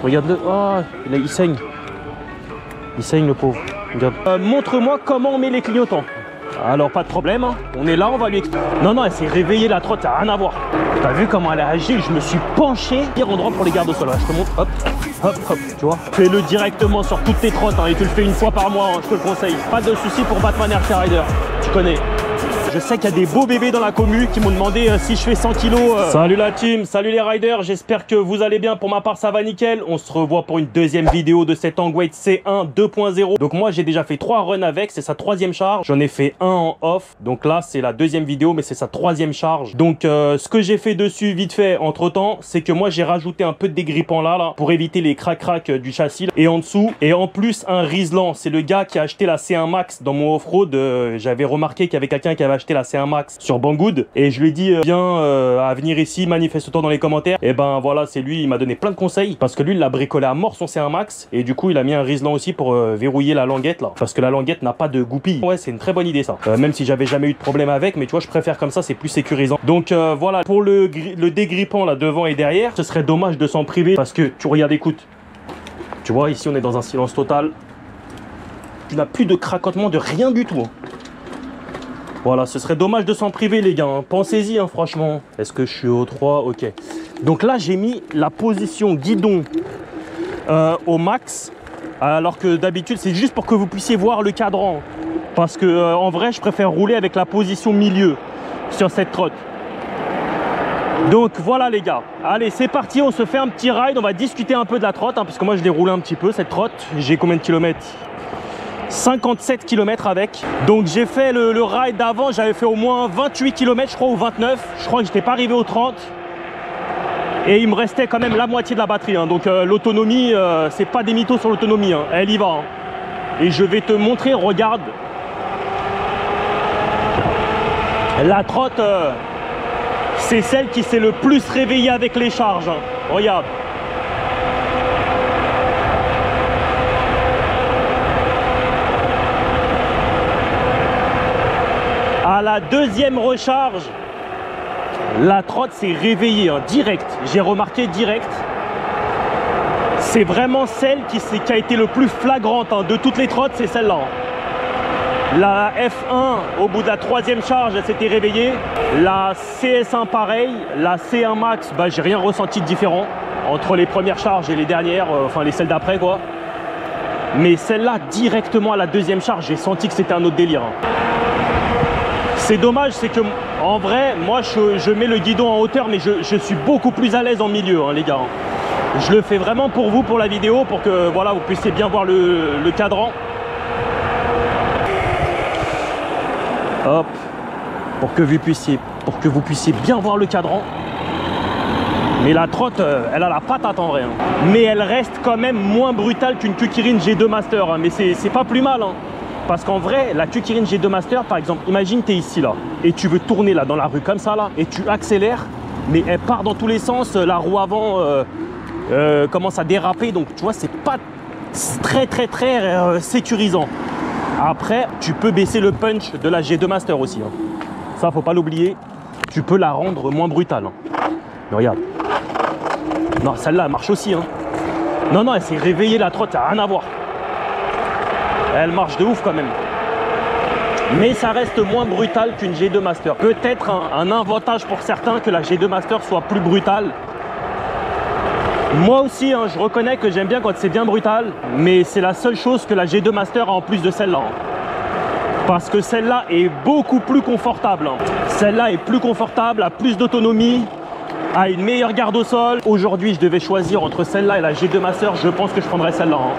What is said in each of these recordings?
Regarde-le. Oh, il saigne. Il saigne le pauvre. Regarde. Montre-moi comment on met les clignotants. Alors pas de problème, hein. On est là, on va lui expliquer. Non, non, elle s'est réveillée la trotte, ça n'a rien à voir. T'as vu comment elle a agi? Je me suis penché. Pire endroit pour les gardes au sol. Je te montre, hop, hop, hop, tu vois. Fais-le directement sur toutes tes trottes, hein, et tu le fais une fois par mois, hein, je te le conseille. Pas de soucis pour Batman RC Rider, tu connais. Je sais qu'il y a des beaux bébés dans la commu qui m'ont demandé si je fais 100 kilos. Salut la team, salut les riders, j'espère que vous allez bien. Pour ma part, ça va nickel. On se revoit pour une deuxième vidéo de cet Hangweight C1 2.0. Donc moi, j'ai déjà fait 3 runs avec, c'est sa 3e charge. J'en ai fait un en off. Donc là, c'est la 2e vidéo, mais c'est sa 3e charge. Donc ce que j'ai fait dessus, vite fait, entre temps, c'est que moi, j'ai rajouté un peu de dégrippant là, pour éviter les crac-crac du châssis. Et en dessous, et en plus, un Rislan. C'est le gars qui a acheté la C1 Max dans mon off-road. J'avais remarqué qu'il y avait quelqu'un qui avait acheté la C1 Max sur Banggood et je lui ai dit viens à venir ici, manifeste-toi dans les commentaires. Et ben voilà, c'est lui, il m'a donné plein de conseils parce que lui il l'a bricolé à mort son C1 Max et du coup il a mis un Rislan aussi pour verrouiller la languette là parce que la languette n'a pas de goupille. Ouais, c'est une très bonne idée ça, même si j'avais jamais eu de problème avec, mais tu vois, je préfère comme ça, c'est plus sécurisant. Donc voilà, pour le dégrippant là devant et derrière, ce serait dommage de s'en priver parce que tu regardes, écoute, tu vois ici on est dans un silence total, tu n'as plus de cracotement de rien du tout. Voilà, ce serait dommage de s'en priver les gars, hein. Pensez-y hein, franchement. Est-ce que je suis au 3? Ok. Donc là j'ai mis la position guidon au max. Alors que d'habitude c'est juste pour que vous puissiez voir le cadran. Parce que en vrai je préfère rouler avec la position milieu sur cette trotte. Donc voilà les gars. Allez c'est parti, on se fait un petit ride. On va discuter un peu de la trotte hein, parce que moi je l'ai roulé un petit peu cette trotte. J'ai combien de kilomètres? 57 km avec. Donc j'ai fait le ride d'avant, j'avais fait au moins 28 km je crois, ou 29. Je crois que j'étais pas arrivé aux 30. Et il me restait quand même la moitié de la batterie hein. Donc l'autonomie, c'est pas des mythos sur l'autonomie hein. Elle y va hein. Et je vais te montrer, regarde. La trotte, c'est celle qui s'est le plus réveillée avec les charges hein. Regarde. À la 2e recharge, la trotte s'est réveillée hein, direct. J'ai remarqué direct. C'est vraiment celle qui a été le plus flagrante hein, de toutes les trottes, c'est celle-là. Hein. La F1, au bout de la 3e charge, elle s'était réveillée. La CS1 pareil. La C1 Max, bah, j'ai rien ressenti de différent entre les premières charges et les dernières, enfin les celles d'après quoi. Mais celle-là, directement à la 2e charge, j'ai senti que c'était un autre délire. Hein. C'est dommage, c'est que en vrai, moi je mets le guidon en hauteur, mais je suis beaucoup plus à l'aise en milieu, hein, les gars. Je le fais vraiment pour vous, pour la vidéo, pour que voilà, vous puissiez bien voir le cadran. Hop, pour que vous puissiez bien voir le cadran. Mais la trotte, elle a la patate en vrai. Hein. Mais elle reste quand même moins brutale qu'une Kukirin G2 Master. Hein. Mais c'est pas plus mal. Hein. Parce qu'en vrai, la Kukirin G2 Master, par exemple, imagine tu es ici là, et tu veux tourner là dans la rue comme ça là, et tu accélères, mais elle part dans tous les sens, la roue avant commence à déraper, donc tu vois, c'est pas très sécurisant. Après, tu peux baisser le punch de la G2 Master aussi. Hein. Ça, faut pas l'oublier, tu peux la rendre moins brutale. Hein. Mais regarde. Non, celle-là, elle marche aussi. Hein. Non, non, elle s'est réveillée la trotte, ça n'a rien à voir. Elle marche de ouf quand même. Mais ça reste moins brutal qu'une G2 Master. Peut-être un avantage pour certains que la G2 Master soit plus brutale. Moi aussi, hein, je reconnais que j'aime bien quand c'est bien brutal. Mais c'est la seule chose que la G2 Master a en plus de celle-là. Hein. Parce que celle-là est beaucoup plus confortable. Hein. Celle-là est plus confortable, a plus d'autonomie, a une meilleure garde au sol. Aujourd'hui, je devais choisir entre celle-là et la G2 Master. Je pense que je prendrais celle-là. Hein.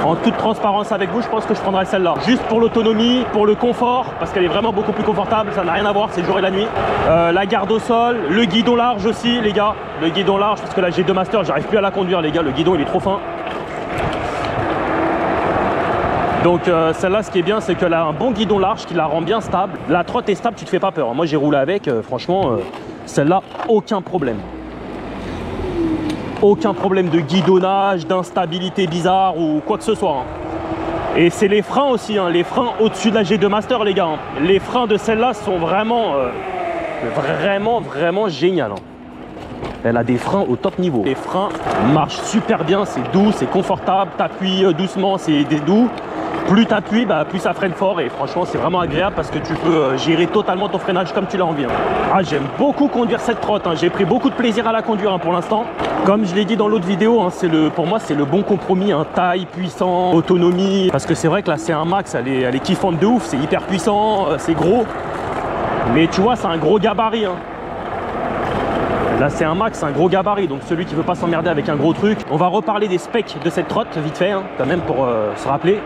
En toute transparence avec vous, je pense que je prendrais celle-là. Juste pour l'autonomie, pour le confort, parce qu'elle est vraiment beaucoup plus confortable, ça n'a rien à voir, c'est le jour et la nuit. La garde au sol, le guidon large aussi, les gars. Le guidon large, parce que la G2 Master, j'arrive plus à la conduire, les gars. Le guidon, il est trop fin. Donc celle-là, ce qui est bien, c'est qu'elle a un bon guidon large qui la rend bien stable. La trotte est stable, tu te fais pas peur. Moi, j'ai roulé avec, franchement, celle-là, aucun problème. Aucun problème de guidonnage, d'instabilité bizarre ou quoi que ce soit. Hein. Et c'est les freins aussi, hein, les freins au-dessus de la G2 Master, les gars. Hein. Les freins de celle-là sont vraiment, vraiment génial. Hein. Elle a des freins au top niveau. Les freins marchent super bien, c'est doux, c'est confortable. T'appuies doucement, c'est doux. Plus t'appuies, plus ça freine fort. Et franchement, c'est vraiment agréable parce que tu peux gérer totalement ton freinage comme tu l'as envie. Ah, j'aime beaucoup conduire cette trotte. J'ai pris beaucoup de plaisir à la conduire pour l'instant. Comme je l'ai dit dans l'autre vidéo, pour moi, c'est le bon compromis. Taille, puissant, autonomie. Parce que c'est vrai que la C1 Max, elle est kiffante de ouf. C'est hyper puissant, c'est gros. Mais tu vois, c'est un gros gabarit. Là, c'est un Max, un gros gabarit, donc celui qui veut pas s'emmerder avec un gros truc. On va reparler des specs de cette trotte, vite fait, quand même, pour se rappeler.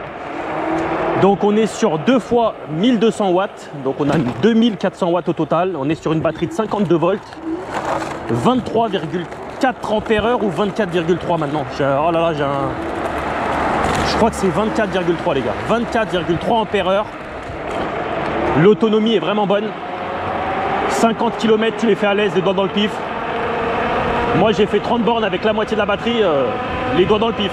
Donc, on est sur 2 fois 1200 watts. Donc, on a 2400 watts au total. On est sur une batterie de 52 volts. 23,4 ampères-heure ou 24,3 maintenant. Oh là là, je crois que c'est 24,3, les gars. 24,3 ampères-heure. L'autonomie est vraiment bonne. 50 km, tu les fais à l'aise, les doigts dans le pif. Moi, j'ai fait 30 bornes avec la moitié de la batterie, les doigts dans le pif.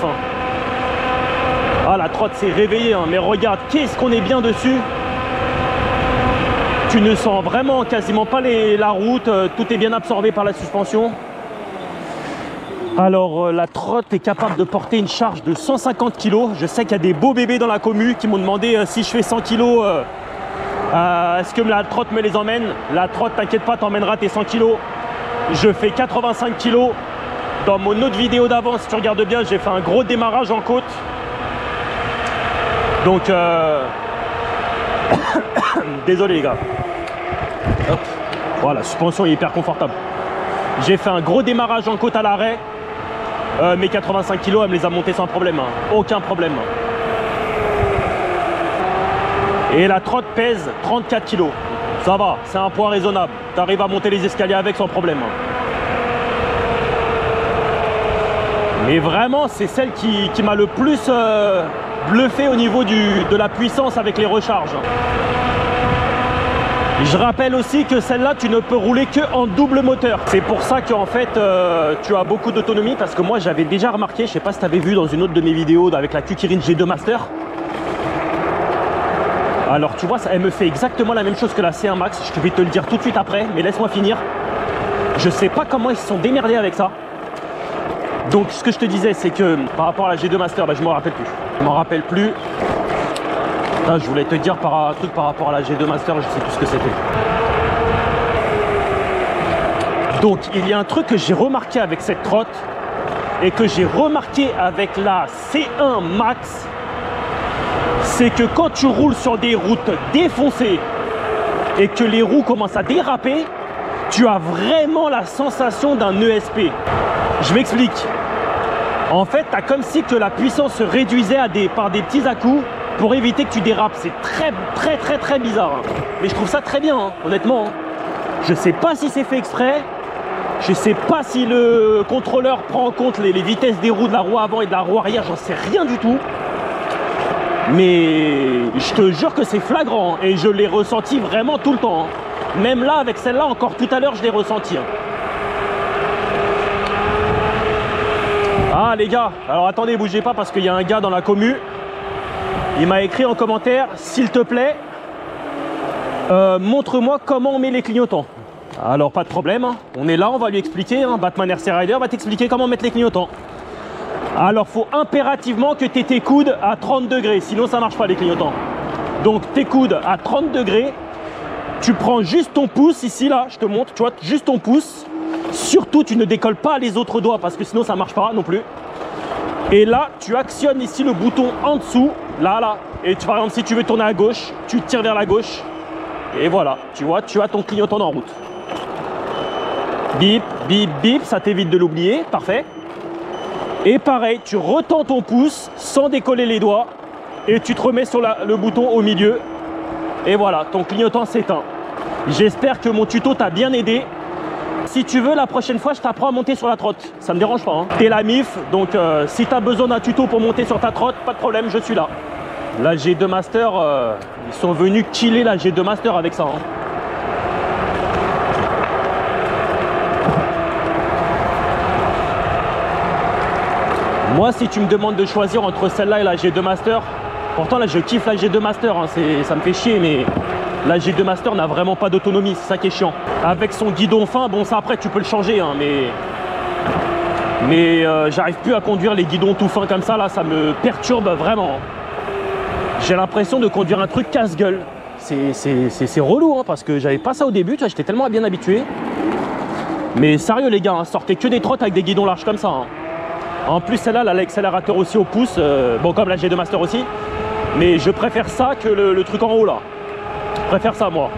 Ah, la trotte s'est réveillée, mais regarde, qu'est-ce qu'on est bien dessus. Tu ne sens vraiment quasiment pas la route, tout est bien absorbé par la suspension. Alors, la trotte est capable de porter une charge de 150 kg. Je sais qu'il y a des beaux bébés dans la commu qui m'ont demandé si je fais 100 kg, est-ce que la trotte me les emmène? La trotte, t'inquiète pas, t'emmènera tes 100 kg. Je fais 85 kg. Dans mon autre vidéo d'avant, si tu regardes bien, j'ai fait un gros démarrage en côte. Donc, désolé les gars. Hop. Voilà, la suspension est hyper confortable. J'ai fait un gros démarrage en côte à l'arrêt. Mes 85 kg, elle me les a montés sans problème. Aucun problème. Et la trotte pèse 34 kg. Ça va, c'est un poids raisonnable. Tu arrives à monter les escaliers avec sans problème. Mais vraiment, c'est celle qui m'a le plus bluffé au niveau de la puissance avec les recharges. Je rappelle aussi que celle-là, tu ne peux rouler que en double moteur. C'est pour ça qu'en fait, tu as beaucoup d'autonomie. Parce que moi, j'avais déjà remarqué, je sais pas si tu avais vu dans une autre de mes vidéos avec la Kukirin G2 Master. Alors tu vois, elle me fait exactement la même chose que la C1 Max. Je vais te le dire tout de suite après, mais laisse-moi finir. Je sais pas comment ils se sont démerdés avec ça. Donc ce que je te disais, c'est que par rapport à la G2 Master, je m'en rappelle plus. Je m'en rappelle plus. Là, je voulais te dire un truc par rapport à la G2 Master, je sais plus ce que c'était. Donc il y a un truc que j'ai remarqué avec cette trotte et que j'ai remarqué avec la C1 Max. C'est que quand tu roules sur des routes défoncées et que les roues commencent à déraper, tu as vraiment la sensation d'un ESP. Je m'explique. En fait, tu as comme si que la puissance se réduisait par des petits à-coups pour éviter que tu dérapes. C'est très bizarre. Mais je trouve ça très bien, honnêtement. Je sais pas si c'est fait exprès. Je sais pas si le contrôleur prend en compte les vitesses des roues, de la roue avant et de la roue arrière. J'en sais rien du tout. Mais je te jure que c'est flagrant et je l'ai ressenti vraiment tout le temps. Même là, avec celle-là, encore tout à l'heure, je l'ai ressenti. Ah les gars, alors attendez, bougez pas parce qu'il y a un gars dans la commu. Il m'a écrit en commentaire, s'il te plaît, montre-moi comment on met les clignotants. Alors pas de problème, on est là, on va lui expliquer. Batman RC Rider va t'expliquer comment mettre les clignotants. Alors, il faut impérativement que tu aies tes coudes à 30 degrés, sinon ça ne marche pas les clignotants. Donc, tes coudes à 30 degrés, tu prends juste ton pouce, ici, là, je te montre, tu vois, juste ton pouce. Surtout, tu ne décolles pas les autres doigts parce que sinon ça ne marche pas non plus. Et là, tu actionnes ici le bouton en dessous, là. Et par exemple, si tu veux tourner à gauche, tu tires vers la gauche. Et voilà, tu vois, tu as ton clignotant en route. Bip, bip, bip, ça t'évite de l'oublier, parfait. Et pareil, tu retends ton pouce sans décoller les doigts et tu te remets sur le bouton au milieu. Et voilà, ton clignotant s'éteint. J'espère que mon tuto t'a bien aidé. Si tu veux, la prochaine fois, je t'apprends à monter sur la trotte. Ça me dérange pas. T'es la MIF, donc si tu as besoin d'un tuto pour monter sur ta trotte, pas de problème, je suis là. La G2 Master, ils sont venus killer la G2 Master avec ça. Moi, si tu me demandes de choisir entre celle-là et la G2 Master, pourtant là je kiffe la G2 Master, ça me fait chier, mais la G2 Master n'a vraiment pas d'autonomie, c'est ça qui est chiant. Avec son guidon fin, bon ça après tu peux le changer, mais Mais j'arrive plus à conduire les guidons tout fins comme ça, là, ça me perturbe vraiment. J'ai l'impression de conduire un truc casse-gueule. C'est relou, hein, parce que j'avais pas ça au début, j'étais tellement bien habitué. Mais sérieux les gars, hein, sortez que des trottes avec des guidons larges comme ça. Hein. En plus celle-là, elle a l'accélérateur aussi au pouce, bon comme la G2 Master aussi. Mais je préfère ça que le truc en haut là. Je préfère ça moi.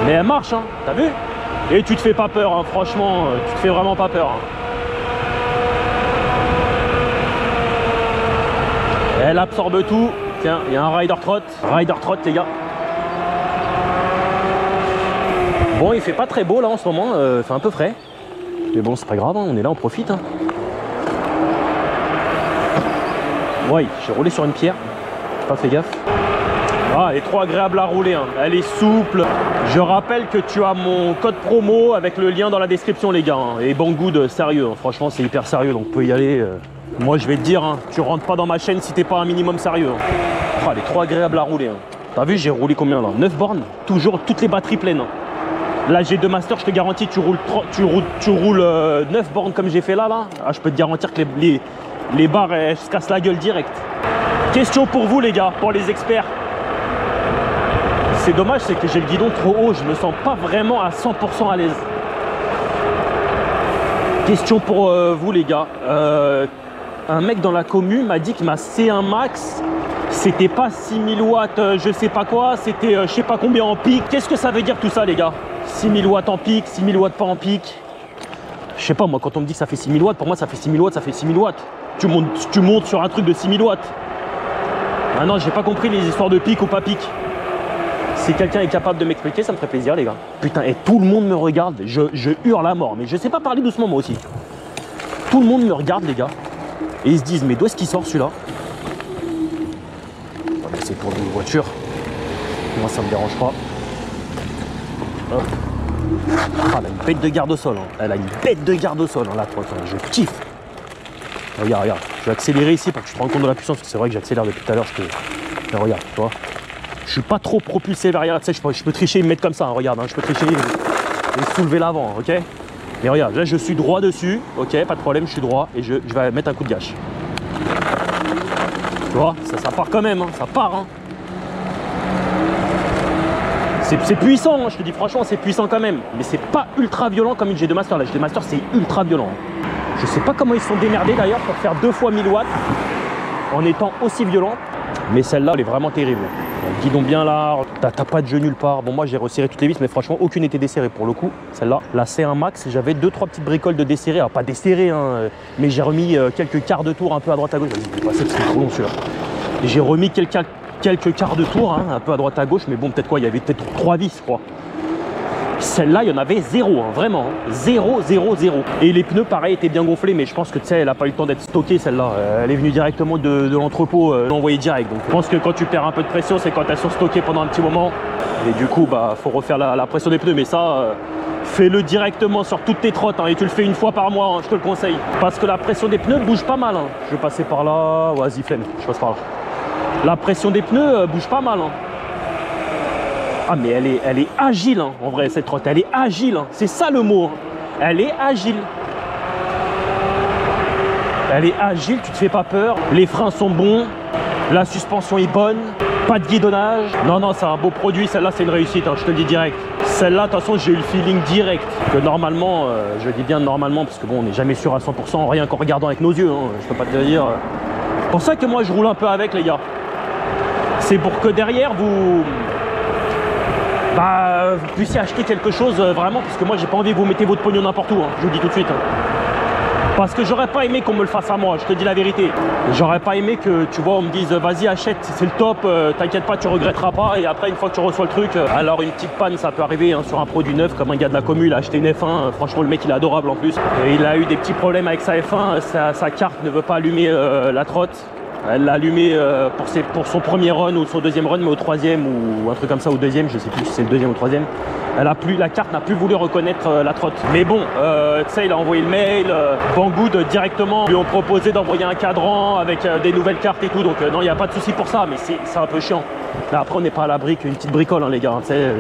Mais elle marche, hein, t'as vu? Et tu te fais pas peur, hein, franchement, tu te fais vraiment pas peur. Hein. Elle absorbe tout. Tiens, il y a un Rider Trot. Rider Trot, les gars. Bon, il fait pas très beau là en ce moment. Il fait un peu frais. Mais bon, c'est pas grave, hein, on est là, on profite. Hein. Ouais, j'ai roulé sur une pierre. J'ai pas fait gaffe. Ah, elle est trop agréable à rouler. Hein. Elle est souple. Je rappelle que tu as mon code promo avec le lien dans la description, les gars. Hein. Et Banggood, sérieux. Hein. Franchement, c'est hyper sérieux. Donc, on peut y aller. Moi, je vais te dire, hein, tu rentres pas dans ma chaîne si t'es pas un minimum sérieux. Hein. Oh, elle est trop agréable à rouler. Hein. T'as vu, j'ai roulé combien là? 9 bornes. Toujours toutes les batteries pleines. Hein. Là, j'ai 2 Master, je te garantis, tu roules 9 bornes comme j'ai fait là. Ah, je peux te garantir que les barres, elles se cassent la gueule direct. Question pour vous, les gars, pour les experts. C'est dommage, c'est que j'ai le guidon trop haut. Je me sens pas vraiment à 100% à l'aise. Question pour vous, les gars. Un mec dans la commu m'a dit que ma C1 Max, c'était pas 6000 watts, je sais pas quoi, c'était je sais pas combien en pic. Qu'est-ce que ça veut dire tout ça, les gars? 6000 watts en pic, 6000 watts pas en pic. Je sais pas, moi, quand on me dit que ça fait 6000 watts, pour moi, ça fait 6000 watts, ça fait 6000 watts. Tu montes sur un truc de 6000 watts. Ah non, j'ai pas compris les histoires de pic ou pas pic. Si quelqu'un est capable de m'expliquer, ça me ferait plaisir, les gars. Putain, et tout le monde me regarde, je hurle à mort, mais je sais pas parler doucement, moi aussi. Tout le monde me regarde, les gars. Et ils se disent, mais d'où est-ce qu'il sort celui-là? C'est pour une voiture. Moi, ça me dérange pas. Hop. Ah, elle a une bête de garde au sol. Hein. Elle a une bête de garde au sol, hein, là, je kiffe. Regarde, regarde. Je vais accélérer ici pour que tu te rendes compte de la puissance. Parce que c'est vrai que j'accélère depuis tout à l'heure. Mais regarde, tu vois. Je suis pas trop propulsé vers l'arrière. Tu sais, je peux tricher et me mettre comme ça. Hein, regarde, hein, je peux tricher et soulever l'avant, ok? Mais regarde, là je suis droit dessus, ok, pas de problème, je suis droit et je vais mettre un coup de gâche. Tu vois, ça part quand même, hein, ça part. Hein. C'est puissant, hein, je te dis franchement, c'est puissant quand même. Mais c'est pas ultra violent comme une G2 Master. La G2 Master, c'est ultra violent. Je sais pas comment ils se sont démerdés d'ailleurs pour faire 2 fois 1000 watts en étant aussi violent. Mais celle-là, elle est vraiment terrible. Guidon bien large, t'as pas de jeu nulle part. Bon, moi j'ai resserré toutes les vis, mais franchement aucune n'était desserrée pour le coup. Celle-là, la C1 Max, j'avais 2-3 petites bricoles de desserré. Alors pas desserré, hein, mais j'ai remis quelques quarts de tour un peu à droite à gauche. Vas-y, passer parce que c'est trop long celui-là. J'ai remis quelques quarts de tour, hein, un peu à droite à gauche, mais bon, peut-être quoi, il y avait peut-être 3 vis, je crois. Celle-là, il y en avait 0, hein, vraiment. 0, 0, 0. Et les pneus, pareil, étaient bien gonflés, mais je pense que tu sais, elle n'a pas eu le temps d'être stockée, celle-là. Elle est venue directement de l'entrepôt, envoyée direct. Donc, je pense que quand tu perds un peu de pression, c'est quand elles sont stockées pendant un petit moment. Et du coup, bah, faut refaire la pression des pneus. Mais ça, fais-le directement sur toutes tes trottes. Hein, et tu le fais une fois par mois, hein, je te le conseille. Parce que la pression des pneus bouge pas mal. Hein. Je vais passer par là. Vas-y, flemme, je passe par là. La pression des pneus bouge pas mal. Hein. Ah mais elle est agile hein, en vrai cette trotte, elle est agile, hein. C'est ça le mot, hein. Elle est agile. Elle est agile, tu te fais pas peur, les freins sont bons, la suspension est bonne, pas de guidonnage. Non, non, c'est un beau produit, celle-là c'est une réussite, hein, je te le dis direct. Celle-là, de toute façon, j'ai eu le feeling direct. Que normalement, je dis bien normalement, parce que bon, on n'est jamais sûr à 100%, rien qu'en regardant avec nos yeux, hein, je peux pas te le dire. C'est pour ça que moi je roule un peu avec les gars. C'est pour que derrière vous puissiez acheter quelque chose vraiment, parce que moi j'ai pas envie que vous mettez votre pognon n'importe où, hein, je vous le dis tout de suite. Hein. Parce que j'aurais pas aimé qu'on me le fasse à moi, je te dis la vérité. J'aurais pas aimé que tu vois on me dise vas-y achète, c'est le top, t'inquiète pas, tu regretteras pas, et après une fois que tu reçois le truc, alors une petite panne ça peut arriver hein, sur un produit neuf, comme un gars de la commu, il a acheté une F1, franchement le mec il est adorable en plus. Et il a eu des petits problèmes avec sa F1, sa carte ne veut pas allumer la trotte. Elle l'a allumé pour son premier run ou son deuxième run, mais au troisième ou un truc comme ça, au deuxième, je sais plus si c'est le deuxième ou le troisième. La carte n'a plus voulu reconnaître la trotte. Mais bon, tu sais, il a envoyé le mail, Banggood directement lui ont proposé d'envoyer un cadran avec des nouvelles cartes et tout. Donc non, il n'y a pas de souci pour ça, mais c'est un peu chiant. Là, après, on n'est pas à l'abri qu'une petite bricole, hein, les gars. Tu sais,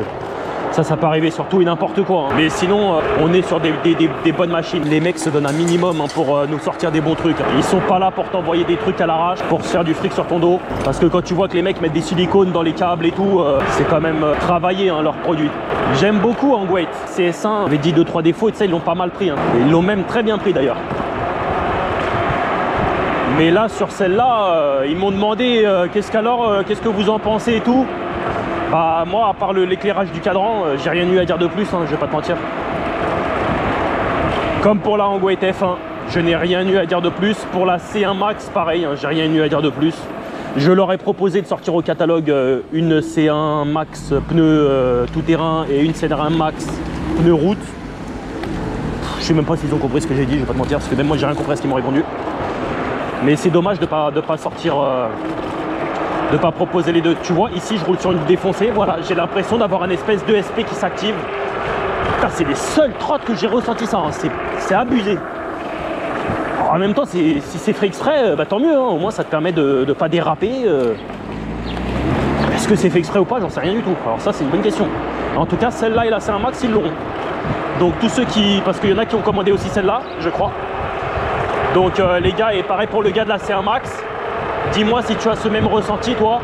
Ça peut arriver sur tout et n'importe quoi. Hein. Mais sinon, on est sur des bonnes machines. Les mecs se donnent un minimum hein, pour nous sortir des bons trucs. Ils sont pas là pour t'envoyer des trucs à l'arrache, pour se faire du fric sur ton dos. Parce que quand tu vois que les mecs mettent des silicones dans les câbles et tout, c'est quand même travaillé hein, leurs produits. J'aime beaucoup Hangweight. CS1 avait dit 2-3 défauts et ça, ils l'ont pas mal pris. Hein. Et ils l'ont même très bien pris d'ailleurs. Mais là, sur celle-là, ils m'ont demandé qu'est-ce que vous en pensez et tout. Bah moi, à part l'éclairage du cadran, j'ai rien eu à dire de plus, hein, je vais pas te mentir. Comme pour la Hangweight F1, je n'ai rien eu à dire de plus. Pour la C1 Max, pareil, hein, j'ai rien eu à dire de plus. Je leur ai proposé de sortir au catalogue une C1 Max pneu tout-terrain et une C1 Max pneu route. Je sais même pas s'ils ont compris ce que j'ai dit, je vais pas te mentir, parce que même moi j'ai rien compris à ce qu'ils m'ont répondu. Mais c'est dommage de pas sortir... de pas proposer les deux. Tu vois, ici je roule sur une défoncée, voilà, j'ai l'impression d'avoir un espèce de SP qui s'active. C'est les seules trottes que j'ai ressenti ça, hein. C'est abusé. Alors, en même temps, si c'est fait exprès, bah, tant mieux, hein. Au moins ça te permet de ne pas déraper. Est-ce que c'est fait exprès ou pas, j'en sais rien du tout. Alors ça c'est une bonne question. En tout cas, celle-là et la C1 Max, ils l'auront. Donc tous ceux qui... Parce qu'il y en a qui ont commandé aussi celle-là, je crois. Donc les gars, et pareil pour le gars de la C1 Max. Dis-moi si tu as ce même ressenti, toi.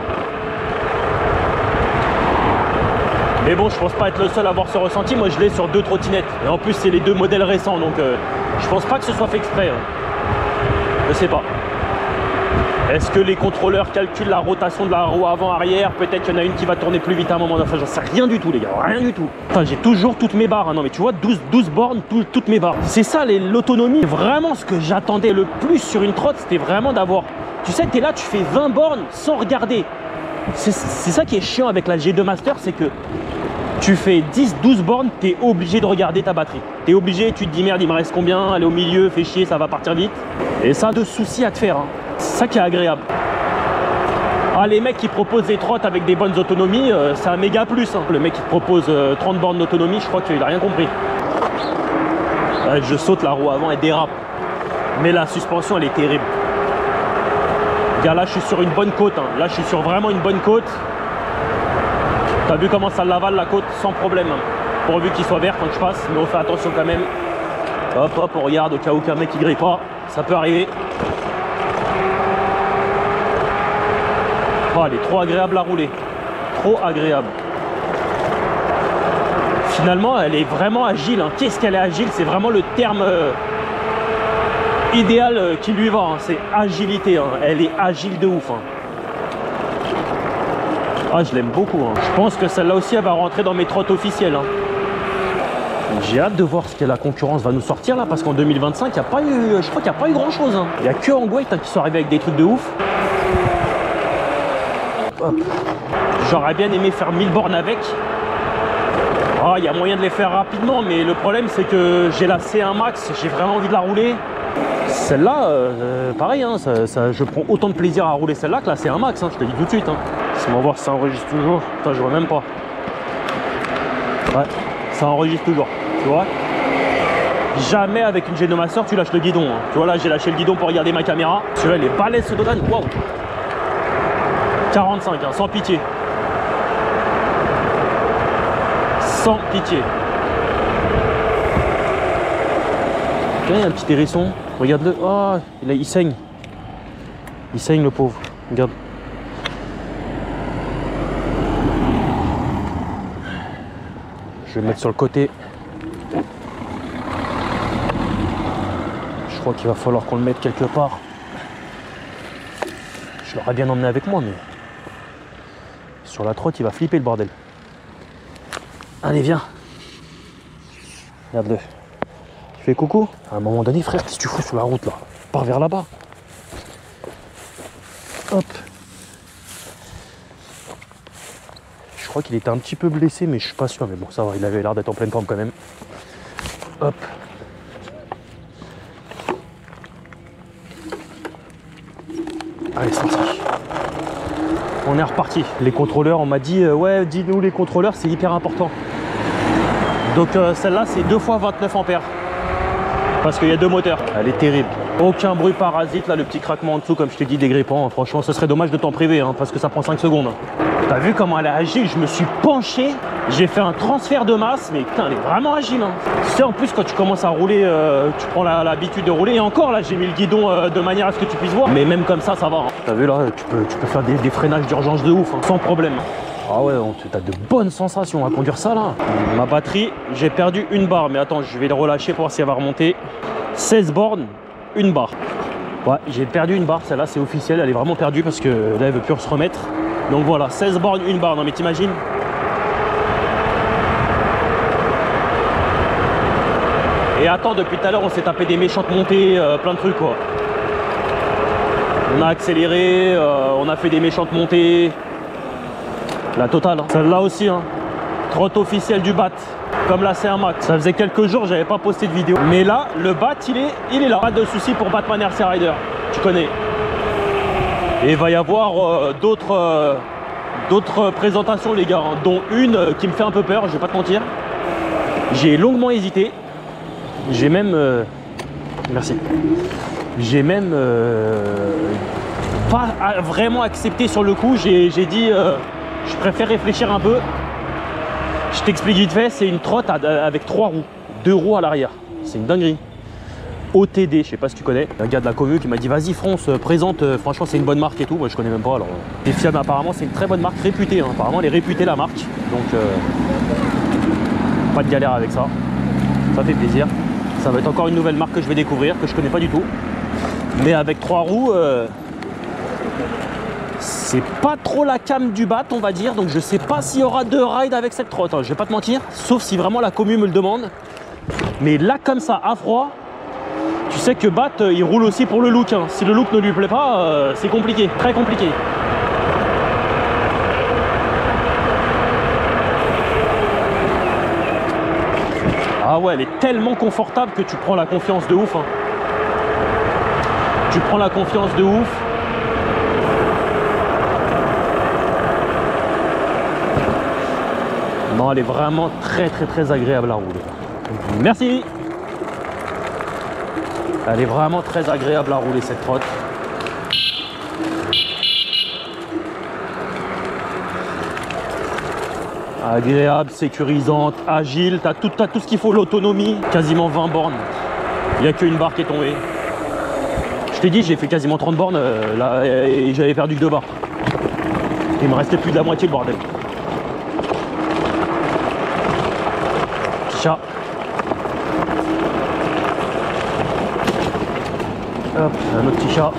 Mais bon, je pense pas être le seul à avoir ce ressenti. Moi, je l'ai sur 2 trottinettes. Et en plus, c'est les 2 modèles récents. Donc, je pense pas que ce soit fait exprès. Hein. Je sais pas. Est-ce que les contrôleurs calculent la rotation de la roue avant-arrière? Peut-être qu'il y en a une qui va tourner plus vite à un moment. Enfin, j'en sais rien du tout, les gars. Rien du tout. Enfin, j'ai toujours toutes mes barres. Hein. Non, mais tu vois, 12 bornes, toutes mes barres. C'est ça, l'autonomie. Vraiment, ce que j'attendais le plus sur une trotte, c'était vraiment d'avoir... Tu sais, tu es là, tu fais 20 bornes sans regarder. C'est ça qui est chiant avec la G2 Master, c'est que tu fais 10-12 bornes, tu es obligé de regarder ta batterie. Tu es obligé, tu te dis merde, il me reste combien? Aller au milieu, fais chier, ça va partir vite. Et ça a de soucis à te faire. Hein. C'est ça qui est agréable. Ah, les mecs qui proposent des trottes avec des bonnes autonomies, c'est un méga plus. Hein. Le mec qui te propose 30 bornes d'autonomie, je crois qu'il a rien compris. Ouais, je saute la roue avant, elle dérape. Mais la suspension, elle est terrible. Gars, là je suis sur une bonne côte, hein. Là je suis sur vraiment une bonne côte. T'as vu comment ça l'avale la côte sans problème, hein. Pourvu qu'il soit vert quand je passe, mais on fait attention quand même. Hop hop, on regarde au cas où qu'un mec il grille pas, ça peut arriver. Oh, elle est trop agréable à rouler, trop agréable. Finalement elle est vraiment agile, hein. Qu'est-ce qu'elle est agile, c'est vraiment le terme idéal qui lui va, hein. C'est agilité, hein. Elle est agile de ouf, hein. Ah, je l'aime beaucoup, hein. Je pense que celle-là aussi elle va rentrer dans mes trottes officielles, hein. J'ai hâte de voir ce que la concurrence va nous sortir là, parce qu'en 2025 il n'y a pas eu, je crois qu'il n'y a pas eu grand chose, hein. Il n'y a que Hangweight hein, qui sont arrivés avec des trucs de ouf. J'aurais bien aimé faire 1000 bornes avec. Ah, il y a moyen de les faire rapidement, mais le problème c'est que j'ai la C1 Max, j'ai vraiment envie de la rouler. Celle-là, pareil, hein, je prends autant de plaisir à rouler celle-là que la C1 Max, hein, je te dis tout de suite. Hein. Laisse-moi voir si ça enregistre toujours. Putain, je vois même pas. Ouais, ça enregistre toujours, tu vois. Jamais avec une G2 Master tu lâches le guidon. Hein. Tu vois là, j'ai lâché le guidon pour regarder ma caméra. Celui-là, il est balèze ce Dodan. Waouh. 45, hein, sans pitié. Sans pitié. Il y a un petit hérisson, regarde-le. Oh, il saigne. Il saigne le pauvre. Regarde. Je vais le mettre sur le côté. Je crois qu'il va falloir qu'on le mette quelque part. Je l'aurais bien emmené avec moi, mais sur la trotte, il va flipper le bordel. Allez, viens. Regarde-le. Tu fais coucou. À un moment donné, frère, qu'est-ce que tu fous sur la route là? Pars vers là-bas. Hop. Je crois qu'il était un petit peu blessé, mais je suis pas sûr. Mais bon, ça va, il avait l'air d'être en pleine forme quand même. Hop. Allez, c'est parti. On est reparti. Les contrôleurs, on m'a dit, ouais, dis-nous les contrôleurs, c'est hyper important. Donc celle-là, c'est 2 fois 29 ampères. parce qu'il y a 2 moteurs. Elle est terrible. Aucun bruit parasite, là, le petit craquement en dessous, comme je t'ai dit, dégrippant. Franchement, ce serait dommage de t'en priver, hein, parce que ça prend 5 secondes. T'as vu comment elle est agile? Je me suis penché, j'ai fait un transfert de masse, mais putain, elle est vraiment agile. Hein. Tu sais, en plus, quand tu commences à rouler, tu prends l'habitude de rouler. Et encore, là, j'ai mis le guidon de manière à ce que tu puisses voir. Mais même comme ça va. Hein. T'as vu, là, tu peux faire des freinages d'urgence de ouf, hein, sans problème. Ah ouais, t'as de bonnes sensations à conduire ça, là. Ma batterie, j'ai perdu une barre. Mais attends, je vais le relâcher pour voir si elle va remonter. 16 bornes, une barre. Ouais, j'ai perdu une barre, celle-là c'est officiel, elle est vraiment perdue parce que là elle veut plus se remettre. Donc voilà, 16 bornes, une barre, non mais t'imagines? Et attends, depuis tout à l'heure on s'est tapé des méchantes montées, plein de trucs quoi. On a accéléré, on a fait des méchantes montées. La totale, hein. Celle-là aussi, hein. Trotte officielle du BAT. Comme la C1 Max. Ça faisait quelques jours, j'avais pas posté de vidéo. Mais là, le BAT, il est là. Pas de soucis pour Batman RC Rider. Tu connais. Et il va y avoir d'autres présentations, les gars. Hein, dont une qui me fait un peu peur, je vais pas te mentir. J'ai longuement hésité. J'ai même... merci. J'ai même... pas vraiment accepté sur le coup. J'ai dit... je préfère réfléchir un peu. Je t'explique vite fait, c'est une trotte avec 3 roues, 2 roues à l'arrière. C'est une dinguerie. OTD, je sais pas si tu connais. Un gars de la commu qui m'a dit vas-y France, présente, franchement c'est une bonne marque et tout. Moi je connais même pas alors. C'est fiable apparemment, c'est une très bonne marque réputée. Hein. Apparemment elle est réputée la marque. Donc pas de galère avec ça. Ça fait plaisir. Ça va être encore une nouvelle marque que je vais découvrir, que je connais pas du tout. Mais avec 3 roues, c'est pas trop la cam du BAT on va dire, donc je sais pas s'il y aura de ride avec cette trotte, hein. Je vais pas te mentir, sauf si vraiment la commu me le demande. Mais là comme ça, à froid, tu sais que BAT il roule aussi pour le look, hein. Si le look ne lui plaît pas, c'est compliqué, très compliqué. Ah ouais, elle est tellement confortable que tu prends la confiance de ouf, hein. Tu prends la confiance de ouf. Non, elle est vraiment très agréable à rouler. Merci. Elle est vraiment très agréable à rouler cette trotte. Agréable, sécurisante, agile, t'as tout ce qu'il faut, l'autonomie. Quasiment 20 bornes. Il n'y a qu'une barre qui est tombée. Je t'ai dit, j'ai fait quasiment 30 bornes là, et j'avais perdu que 2 barres. Il me restait plus de la moitié, le bordel. Chat. Hop, un autre petit chat.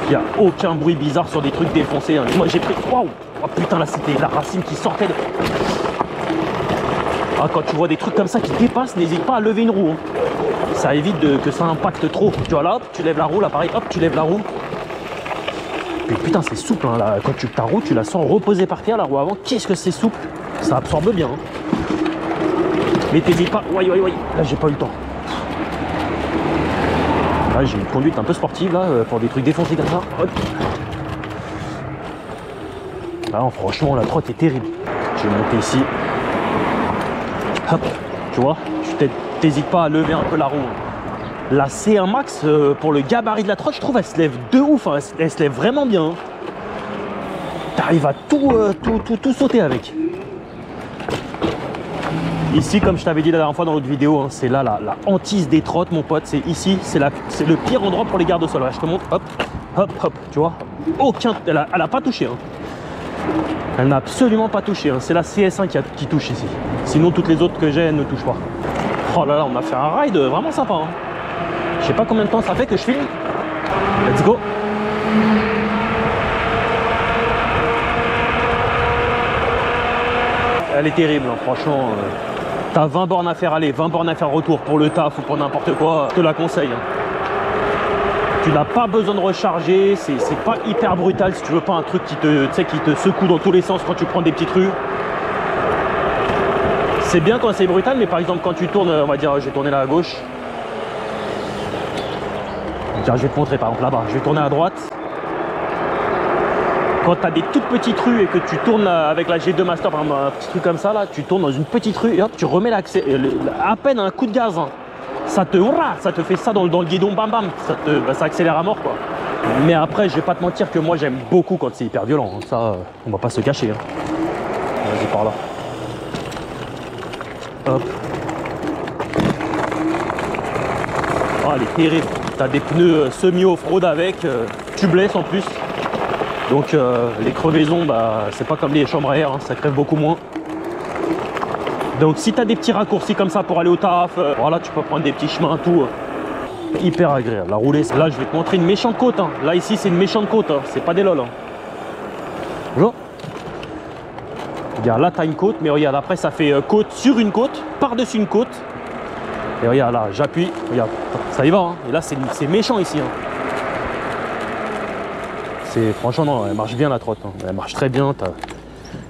Il n'y a aucun bruit bizarre sur des trucs défoncés. Hein. Moi j'ai pris. Waouh! Oh putain, là c'était la racine qui sortait de. Ah, quand tu vois des trucs comme ça qui dépassent, n'hésite pas à lever une roue. Hein. Ça évite que ça impacte trop. Tu vois là, hop, tu lèves la roue, là pareil, hop, tu lèves la roue. Et putain, c'est souple, hein, là. Quand ta roue, tu la sens reposée par terre, la roue avant. Qu'est-ce que c'est souple. Ça absorbe bien. Hein. Mais t'hésites pas. Ouais. Là, j'ai pas eu le temps. Là, j'ai une conduite un peu sportive, là, pour des trucs défoncés comme ça. Hop. Là, franchement, la trotte est terrible. Je vais monter ici. Hop. Tu vois, tu t'hésites pas à lever un peu la roue. La C1 Max, pour le gabarit de la trotte, je trouve elle se lève de ouf, hein. Elle se lève vraiment bien. Hein. T'arrives à tout sauter avec. Ici, comme je t'avais dit la dernière fois dans l'autre vidéo, hein, c'est là la hantise des trottes, mon pote. C'est ici, c'est le pire endroit pour les gardes sol. Je te montre, hop, tu vois. Elle a pas touché. Hein. Elle n'a absolument pas touché. Hein. C'est la CS1 qui touche ici. Sinon, toutes les autres que j'ai, elles ne touchent pas. Oh là là, on a fait un ride vraiment sympa. Hein. Je sais pas combien de temps ça fait que je filme. Let's go. Elle est terrible, hein, franchement. T'as 20 bornes à faire aller, 20 bornes à faire retour pour le taf ou pour n'importe quoi. Je te la conseille. Hein. Tu n'as pas besoin de recharger. C'est pas hyper brutal si tu veux pas un truc qui te secoue dans tous les sens quand tu prends des petites rues. C'est bien quand c'est brutal, mais par exemple quand tu tournes, on va dire, je vais tourner là à gauche. Je vais te montrer par exemple là-bas, je vais tourner à droite. Quand tu as des toutes petites rues et que tu tournes avec la G2 Master, par exemple, un petit truc comme ça, là, tu tournes dans une petite rue et hop, tu remets l'accès, à peine un coup de gaz, hein. Ça te fait ça dans le guidon, bam bam, ça accélère à mort quoi. Mais après, je vais pas te mentir que moi j'aime beaucoup quand c'est hyper violent, hein. Ça, on va pas se cacher, hein. Vas-y par là. Hop. Oh, elle est terrible. T'as des pneus semi-off-road avec, tubeless en plus. Donc les crevaisons, bah, c'est pas comme les chambres à air, hein, ça crève beaucoup moins. Donc si tu as des petits raccourcis comme ça pour aller au taf, voilà, tu peux prendre des petits chemins, tout. Hyper agréable. La rouler, là je vais te montrer une méchante côte, hein. Là ici c'est une méchante côte, hein. C'est pas des lol, hein. Bonjour. Regarde, là tu as une côte, mais regarde, après ça fait côte sur une côte, par-dessus une côte. Et regarde, là j'appuie, regarde, ça y va, hein. Et là c'est méchant ici, hein. Franchement, non, elle marche bien la trotte, hein. Elle marche très bien.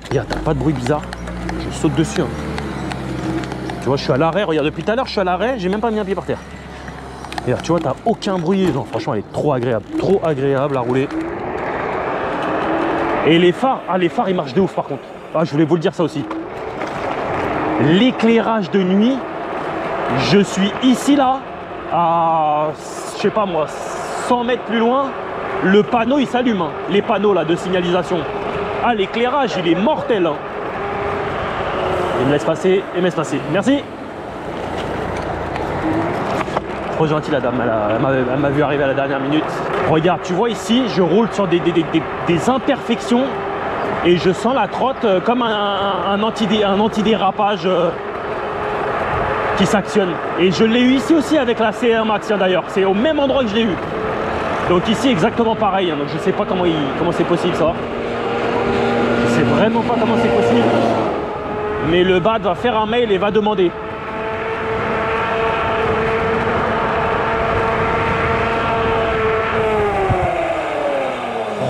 Regarde, t'as pas de bruit bizarre. Je saute dessus, hein. Tu vois, je suis à l'arrêt. Regarde, depuis tout à l'heure, je suis à l'arrêt. J'ai même pas mis un pied par terre. Regarde, tu vois, t'as aucun bruit. Non, franchement, elle est trop agréable à rouler. Et les phares, les phares, ils marchent de ouf par contre. Ah, je voulais vous le dire ça aussi. L'éclairage de nuit, je suis ici là, à, je sais pas moi, 100 mètres plus loin. Le panneau il s'allume, hein. Les panneaux là de signalisation. Ah, l'éclairage il est mortel, hein. Il me laisse passer, il me laisse passer. Merci. Trop gentil la dame, elle m'a vu arriver à la dernière minute. Regarde, tu vois ici, je roule sur des imperfections et je sens la trotte comme un antidérapage qui s'actionne. Et je l'ai eu ici aussi avec la CR Max, d'ailleurs. C'est au même endroit que je l'ai eu. Donc ici exactement pareil, hein. Donc je sais pas comment c'est possible ça. Je sais vraiment pas comment c'est possible. Mais le BAD va faire un mail et va demander.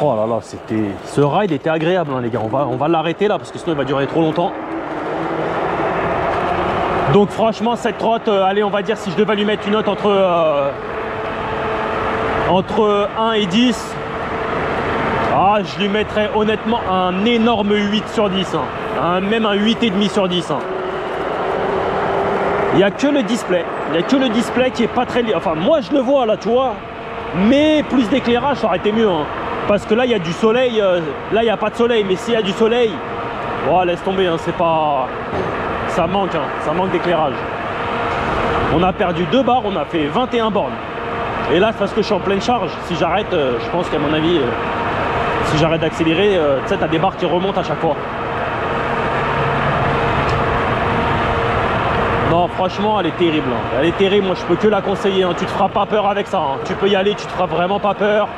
Oh là là, ce ride était agréable, hein, les gars. On va l'arrêter là parce que sinon il va durer trop longtemps. Donc franchement cette trotte, allez, on va dire si je devais lui mettre une note entre 1 et 10, je lui mettrais honnêtement un énorme 8 sur 10, hein. Même un 8,5 sur 10, hein. Il n'y a que le display. Il n'y a que le display qui est pas très... Enfin, moi je le vois là, tu vois. Mais plus d'éclairage, ça aurait été mieux, hein. Parce que là, il y a du soleil. Là, il n'y a pas de soleil. Mais s'il y a du soleil, oh, laisse tomber, hein, c'est pas... Ça manque, hein. Ça manque d'éclairage. On a perdu 2 barres, on a fait 21 bornes. Et là, c'est parce que je suis en pleine charge. Si j'arrête, je pense qu'à mon avis, si j'arrête d'accélérer, tu sais, t'as des barres qui remontent à chaque fois. Non, franchement, elle est terrible, hein. Elle est terrible, moi je peux que la conseiller, hein. Tu te feras pas peur avec ça, hein. Tu peux y aller, tu te feras vraiment pas peur.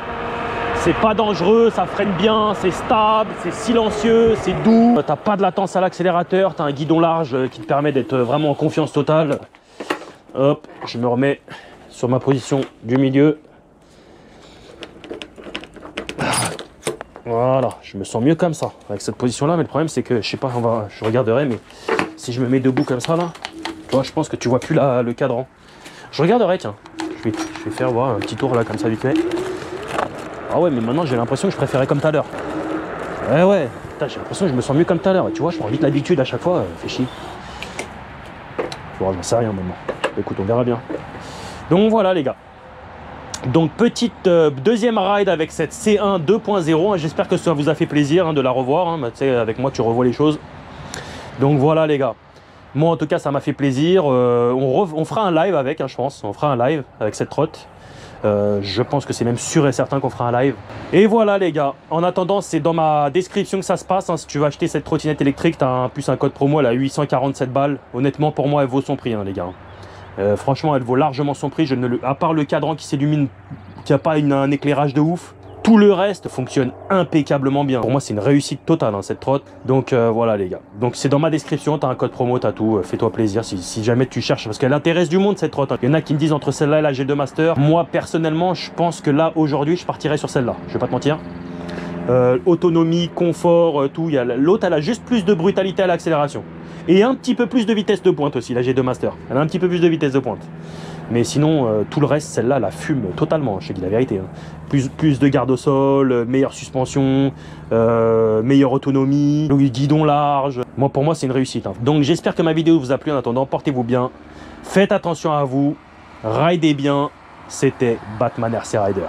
C'est pas dangereux, ça freine bien, c'est stable, c'est silencieux, c'est doux. T'as pas de latence à l'accélérateur, t'as un guidon large qui te permet d'être vraiment en confiance totale. Hop, je me remets sur ma position du milieu. Voilà, je me sens mieux comme ça, avec cette position-là. Mais le problème, c'est que, je sais pas, je regarderai, mais si je me mets debout comme ça, là, tu vois, je pense que tu vois plus le cadran. Je regarderai, tiens. Je vais faire voir un petit tour là, comme ça, vite fait. Ah ouais, mais maintenant, j'ai l'impression que je préférais comme tout à l'heure. Ouais, j'ai l'impression que je me sens mieux comme tout à l'heure. Tu vois, je prends vite l'habitude à chaque fois, fait chier. Bon, j'en sais rien maintenant. Écoute, on verra bien. Donc voilà les gars. Donc petite deuxième ride avec cette C1 2.0. J'espère que ça vous a fait plaisir, hein, de la revoir, hein. Bah, tu sais, avec moi tu revois les choses. Donc voilà les gars. Moi en tout cas ça m'a fait plaisir. On fera un live avec, hein, je pense. On fera un live avec cette trotte. Je pense que c'est même sûr et certain qu'on fera un live. Et voilà les gars. En attendant, c'est dans ma description que ça se passe, hein. Si tu veux acheter cette trottinette électrique, tu as un code promo, elle a 847 balles. Honnêtement pour moi elle vaut son prix, hein, les gars. Franchement, elle vaut largement son prix. À part le cadran qui s'illumine, qui n'a pas un éclairage de ouf, tout le reste fonctionne impeccablement bien. Pour moi, c'est une réussite totale, hein, cette trotte. Donc voilà les gars. Donc c'est dans ma description, tu as un code promo, tu as tout. Fais-toi plaisir si jamais tu cherches, parce qu'elle intéresse du monde cette trotte, hein. Il y en a qui me disent entre celle-là et la G2 Master. Moi personnellement, je pense que là aujourd'hui, je partirais sur celle-là. Je vais pas te mentir. Autonomie, confort, tout. L'autre, elle a juste plus de brutalité à l'accélération. Et un petit peu plus de vitesse de pointe aussi, la G2 Master. Elle a un petit peu plus de vitesse de pointe. Mais sinon, tout le reste, celle-là, la fume totalement, je te dis la vérité. Hein. Plus de garde au sol, meilleure suspension, meilleure autonomie, le guidon large. Moi, pour moi, c'est une réussite. Hein. Donc, j'espère que ma vidéo vous a plu. En attendant, portez-vous bien. Faites attention à vous. Ridez bien. C'était Batman RC Rider.